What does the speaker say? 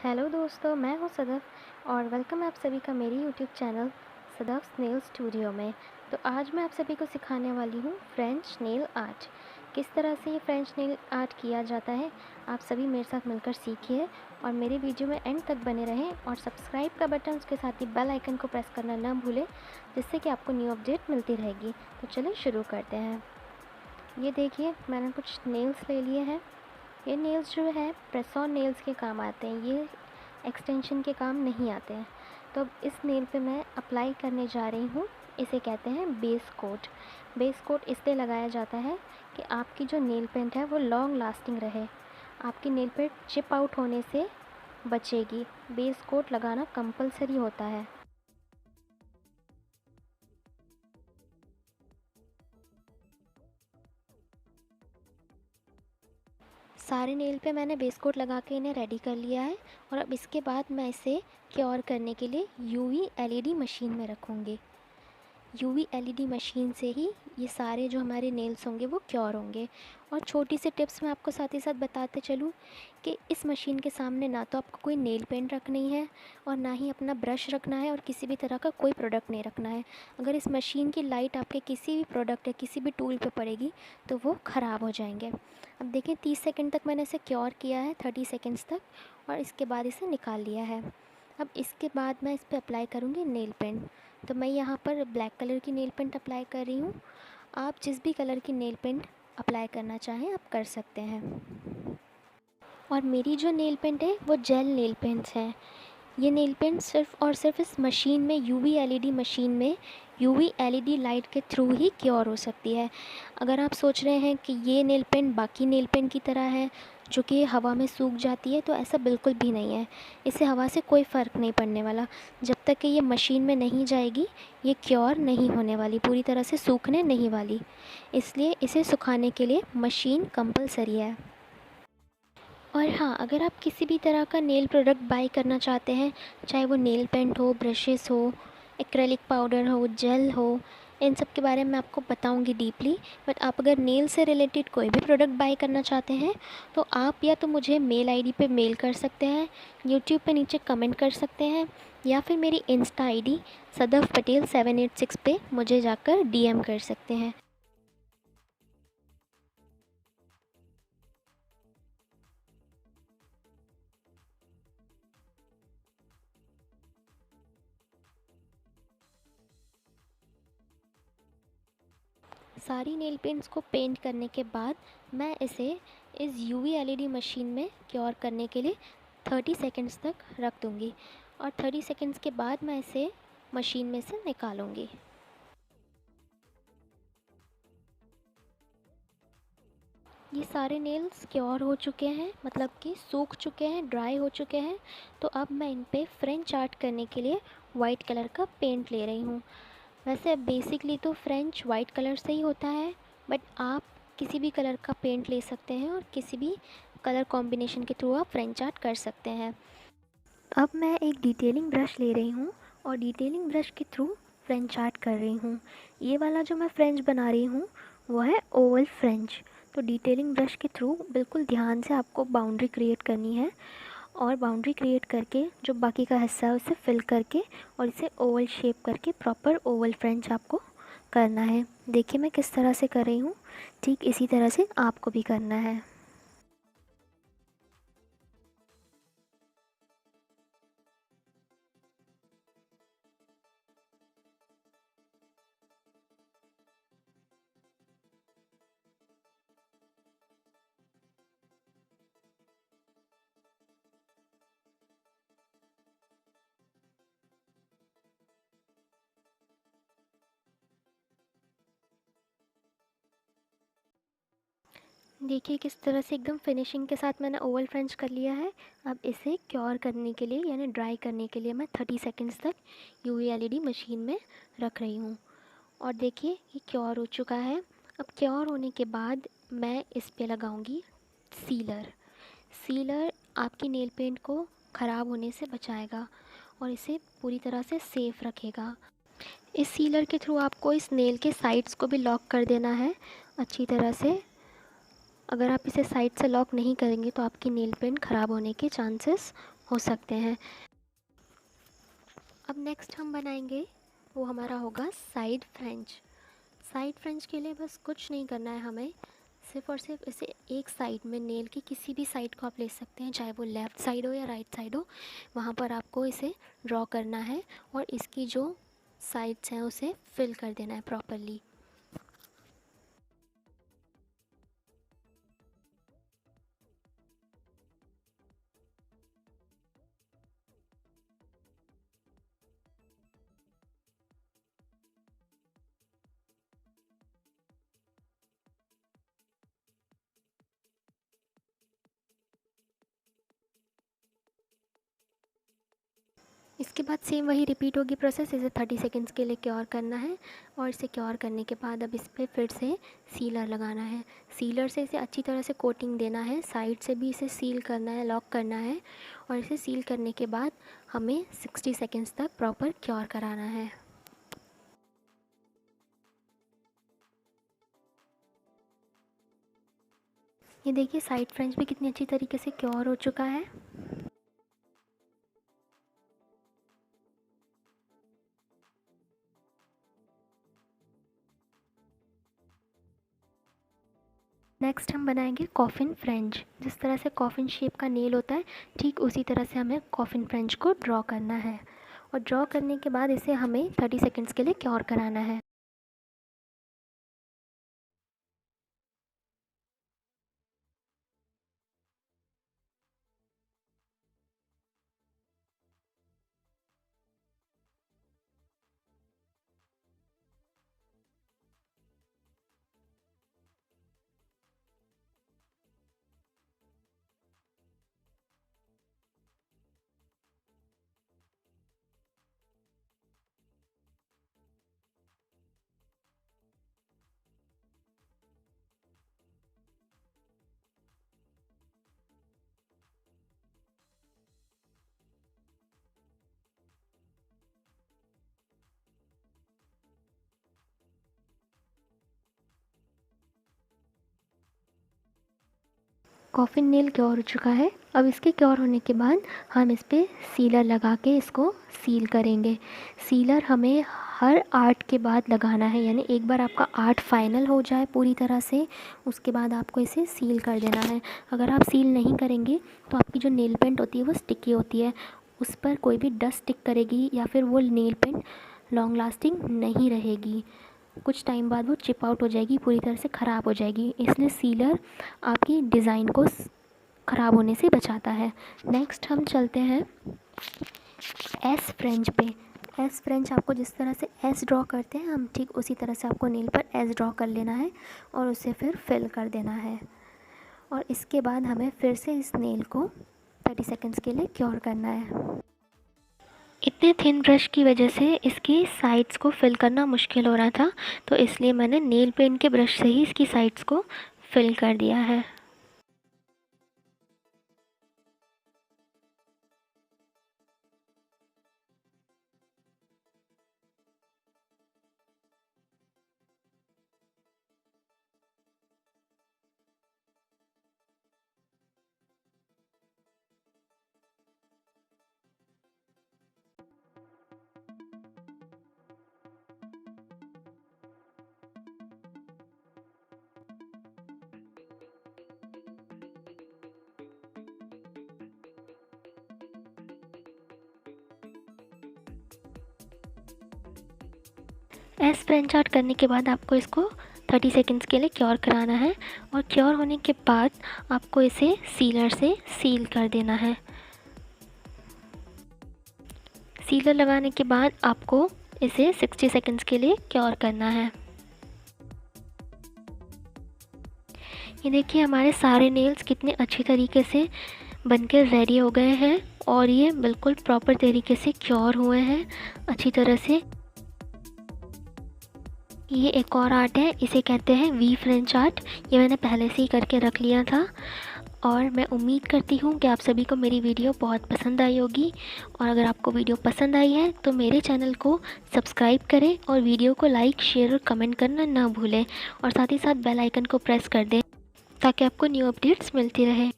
Hello दोस्तों, मैं हूँ सदफ़ और वेलकम है आप सभी का मेरी YouTube channel Sadaf nail studio में। तो आज मैं आप सभी को सिखाने वाली हूँ फ्रेंच नेल आर्ट। किस तरह से ये फ्रेंच नेल आर्ट किया जाता है, आप सभी मेरे साथ मिलकर सीखिए और मेरे वीडियो में एंड तक बने रहें और सब्सक्राइब का बटन उसके साथ ही बेल आइकन को प्रेस करना ना भूलें, जिससे कि आपको न्यू अपडेट मिलती रहेगी। तो चलिए शुरू करते हैं। ये देखिए, मैंने कुछ नेल्स ले लिए हैं। ये नेल्स जो है प्रेस ऑन नेल्स के काम आते हैं, ये एक्सटेंशन के काम नहीं आते हैं। तो अब इस नेल पे मैं अप्लाई करने जा रही हूँ, इसे कहते हैं बेस कोट। बेस कोट इसलिए लगाया जाता है कि आपकी जो नेल पेंट है वो लॉन्ग लास्टिंग रहे, आपकी नेल पेंट चिप आउट होने से बचेगी। बेस कोट लगाना कंपलसरी होता है। सारे नेल पे मैंने बेस कोट लगा के इन्हें रेडी कर लिया है और अब इसके बाद मैं इसे क्योर करने के लिए यूवी एलईडी मशीन में रखूँगी। यूवी एलईडी मशीन से ही ये सारे जो हमारे नेल्स होंगे वो क्योर होंगे। और छोटी सी टिप्स मैं आपको साथ ही साथ बताते चलूँ कि इस मशीन के सामने ना तो आपको कोई नेल पेंट रखनी है और ना ही अपना ब्रश रखना है और किसी भी तरह का कोई प्रोडक्ट नहीं रखना है। अगर इस मशीन की लाइट आपके किसी भी प्रोडक्ट या किसी भी टूल पे पड़ेगी तो वो ख़राब हो जाएंगे। अब देखिए 30 सेकंड तक मैंने इसे क्योर किया है, 30 सेकंड्स तक, और इसके बाद इसे निकाल लिया है। अब इसके बाद मैं इस पर अप्लाई करूँगी नेल पेंट। तो मैं यहाँ पर ब्लैक कलर की नेल पेंट अप्लाई कर रही हूँ। आप जिस भी कलर की नेल पेंट अप्लाई करना चाहें आप कर सकते हैं। और मेरी जो नेल पेंट है वो जेल नेल पेंट्स हैं। ये नेल पेंट सिर्फ़ और सिर्फ इस मशीन में यूवी एलईडी मशीन में यूवी एलईडी लाइट के थ्रू ही क्योर हो सकती है। अगर आप सोच रहे हैं कि ये नेल पेंट बाकी नेल पेंट की तरह है जो कि हवा में सूख जाती है, तो ऐसा बिल्कुल भी नहीं है। इससे हवा से कोई फ़र्क नहीं पड़ने वाला। जब तक कि ये मशीन में नहीं जाएगी ये क्योर नहीं होने वाली, पूरी तरह से सूखने नहीं वाली। इसलिए इसे सुखाने के लिए मशीन कंपलसरी है। और हाँ, अगर आप किसी भी तरह का नेल प्रोडक्ट बाय करना चाहते हैं, चाहे वो नेल पेंट हो, ब्रशेस हो, एक्रेलिक पाउडर हो, जेल हो, इन सब के बारे में आपको बताऊंगी डीपली। बट आप अगर नेल से रिलेटेड कोई भी प्रोडक्ट बाय करना चाहते हैं तो आप या तो मुझे मेल आईडी पे मेल कर सकते हैं, यूट्यूब पे नीचे कमेंट कर सकते हैं, या फिर मेरी इंस्टा आईडी सदफ पटेल 786 पे मुझे जाकर डीएम कर सकते हैं। सारी नेल पेंट्स को पेंट करने के बाद मैं इसे इस यूवी एलईडी मशीन में क्योर करने के लिए 30 सेकंड्स तक रख दूँगी और 30 सेकंड्स के बाद मैं इसे मशीन में से निकालूँगी। ये सारे नेल्स क्योर हो चुके हैं, मतलब कि सूख चुके हैं, ड्राई हो चुके हैं। तो अब मैं इन पे फ्रेंच आर्ट करने के लिए वाइट कलर का पेंट ले रही हूँ। वैसे बेसिकली तो फ्रेंच वाइट कलर से ही होता है, बट आप किसी भी कलर का पेंट ले सकते हैं और किसी भी कलर कॉम्बिनेशन के थ्रू आप फ्रेंच आर्ट कर सकते हैं। अब मैं एक डिटेलिंग ब्रश ले रही हूँ और डिटेलिंग ब्रश के थ्रू फ्रेंच आर्ट कर रही हूँ। ये वाला जो मैं फ्रेंच बना रही हूँ वो है ओवल फ्रेंच। तो डिटेलिंग ब्रश के थ्रू बिल्कुल ध्यान से आपको बाउंड्री क्रिएट करनी है और बाउंड्री क्रिएट करके जो बाकी का हिस्सा है उसे फिल करके और इसे ओवल शेप करके प्रॉपर ओवल फ्रेंच आपको करना है। देखिए मैं किस तरह से कर रही हूँ, ठीक इसी तरह से आपको भी करना है। देखिए किस तरह से एकदम फिनिशिंग के साथ मैंने ओवल फ्रेंच कर लिया है। अब इसे क्योर करने के लिए यानी ड्राई करने के लिए मैं 30 सेकंड्स तक यूवी एलईडी मशीन में रख रही हूँ। और देखिए ये क्योर हो चुका है। अब क्योर होने के बाद मैं इस पे लगाऊंगी सीलर। सीलर आपकी नेल पेंट को ख़राब होने से बचाएगा और इसे पूरी तरह से सेफ़ रखेगा। इस सीलर के थ्रू आपको इस नेल के साइड्स को भी लॉक कर देना है अच्छी तरह से। अगर आप इसे साइड से लॉक नहीं करेंगे तो आपकी नेल पेंट ख़राब होने के चांसेस हो सकते हैं। अब नेक्स्ट हम बनाएंगे, वो हमारा होगा साइड फ्रेंच। साइड फ्रेंच के लिए बस कुछ नहीं करना है हमें, सिर्फ़ और सिर्फ इसे एक साइड में, नेल की किसी भी साइड को आप ले सकते हैं, चाहे वो लेफ़्ट साइड हो या राइट साइड हो, वहाँ पर आपको इसे ड्रॉ करना है और इसकी जो साइड्स हैं उसे फिल कर देना है प्रॉपरली। इसके बाद सेम वही रिपीट होगी प्रोसेस। इसे 30 सेकेंड्स के लिए क्योर करना है और इसे क्योर करने के बाद अब इस पर फिर से सीलर लगाना है। सीलर से इसे अच्छी तरह से कोटिंग देना है, साइड से भी इसे सील करना है, लॉक करना है और इसे सील करने के बाद हमें 60 सेकेंड्स तक प्रॉपर क्योर कराना है। ये देखिए साइड फ्रेंच भी कितनी अच्छी तरीके से क्योर हो चुका है। नेक्स्ट हम बनाएंगे कॉफ़िन फ्रेंच। जिस तरह से कॉफ़िन शेप का नेल होता है, ठीक उसी तरह से हमें कॉफ़िन फ्रेंच को ड्रॉ करना है और ड्रॉ करने के बाद इसे हमें 30 सेकेंड्स के लिए क्योर कराना है। कॉफ़िन नेल क्योर हो चुका है। अब इसके क्योर होने के बाद हम इस पर सीलर लगा के इसको सील करेंगे। सीलर हमें हर आर्ट के बाद लगाना है, यानी एक बार आपका आर्ट फाइनल हो जाए पूरी तरह से, उसके बाद आपको इसे सील कर देना है। अगर आप सील नहीं करेंगे तो आपकी जो नेल पेंट होती है वो स्टिकी होती है, उस पर कोई भी डस्ट स्टिक करेगी या फिर वो नेल पेंट लॉन्ग लास्टिंग नहीं रहेगी। कुछ टाइम बाद वो चिप आउट हो जाएगी, पूरी तरह से ख़राब हो जाएगी। इसलिए सीलर आपकी डिज़ाइन को ख़राब होने से बचाता है। नेक्स्ट हम चलते हैं एस फ्रेंच पे। एस फ्रेंच आपको जिस तरह से एस ड्रॉ करते हैं, हम ठीक उसी तरह से आपको नेल पर एस ड्रॉ कर लेना है और उसे फिर फिल कर देना है और इसके बाद हमें फिर से इस नेल को 30 सेकेंड्स के लिए क्योर करना है। इतने थिन ब्रश की वजह से इसकी साइड्स को फिल करना मुश्किल हो रहा था, तो इसलिए मैंने नेल पेंट के ब्रश से ही इसकी साइड्स को फिल कर दिया है। एस फ्रेंच आर्ट करने के बाद आपको इसको 30 सेकेंड्स के लिए क्योर कराना है और क्योर होने के बाद आपको इसे सीलर से सील कर देना है। सीलर लगाने के बाद आपको इसे 60 सेकेंड्स के लिए क्योर करना है। ये देखिए हमारे सारे नेल्स कितने अच्छी तरीके से बनकर रेडी हो गए हैं और ये बिल्कुल प्रॉपर तरीके से क्योर हुए हैं अच्छी तरह से। ये एक और आर्ट है, इसे कहते हैं वी फ्रेंच आर्ट। ये मैंने पहले से ही करके रख लिया था और मैं उम्मीद करती हूँ कि आप सभी को मेरी वीडियो बहुत पसंद आई होगी। और अगर आपको वीडियो पसंद आई है तो मेरे चैनल को सब्सक्राइब करें और वीडियो को लाइक, शेयर और कमेंट करना ना भूलें और साथ ही साथ बेल आइकन को प्रेस कर दें ताकि आपको न्यू अपडेट्स मिलती रहे।